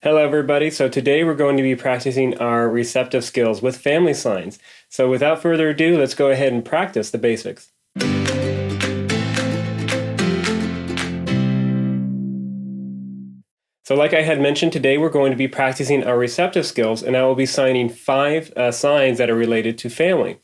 Hello everybody, so today we're going to be practicing our receptive skills with family signs. So without further ado, let's go ahead and practice the basics. So like I had mentioned, today we're going to be practicing our receptive skills, and I will be signing 5 signs that are related to family.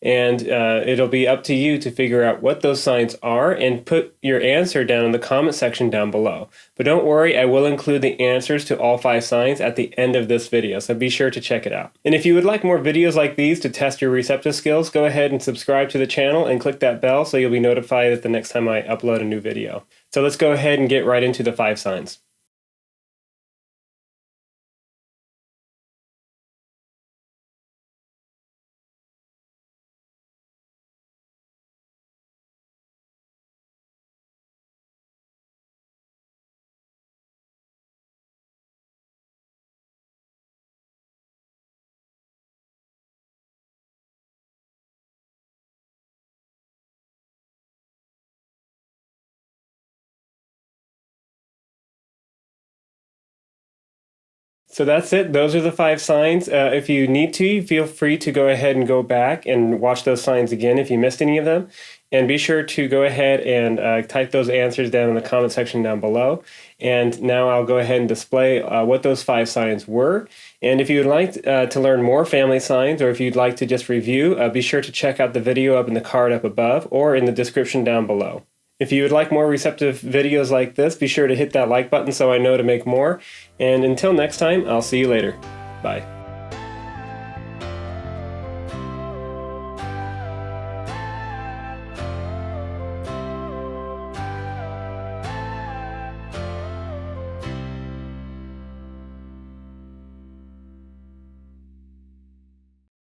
And it'll be up to you to figure out what those signs are and put your answer down in the comment section down below. But don't worry, I will include the answers to all 5 signs at the end of this video, so be sure to check it out. And if you would like more videos like these to test your receptive skills, go ahead and subscribe to the channel and click that bell so you'll be notified at the next time I upload a new video. So let's go ahead and get right into the 5 signs. So that's it. Those are the 5 signs. If you need to, feel free to go ahead and go back and watch those signs again if you missed any of them. And be sure to go ahead and type those answers down in the comment section down below. And now I'll go ahead and display what those 5 signs were. And if you would like to learn more family signs, or if you'd like to just review, be sure to check out the video up in the card up above or in the description down below. If you would like more receptive videos like this, be sure to hit that like button so I know to make more. And until next time, I'll see you later. Bye.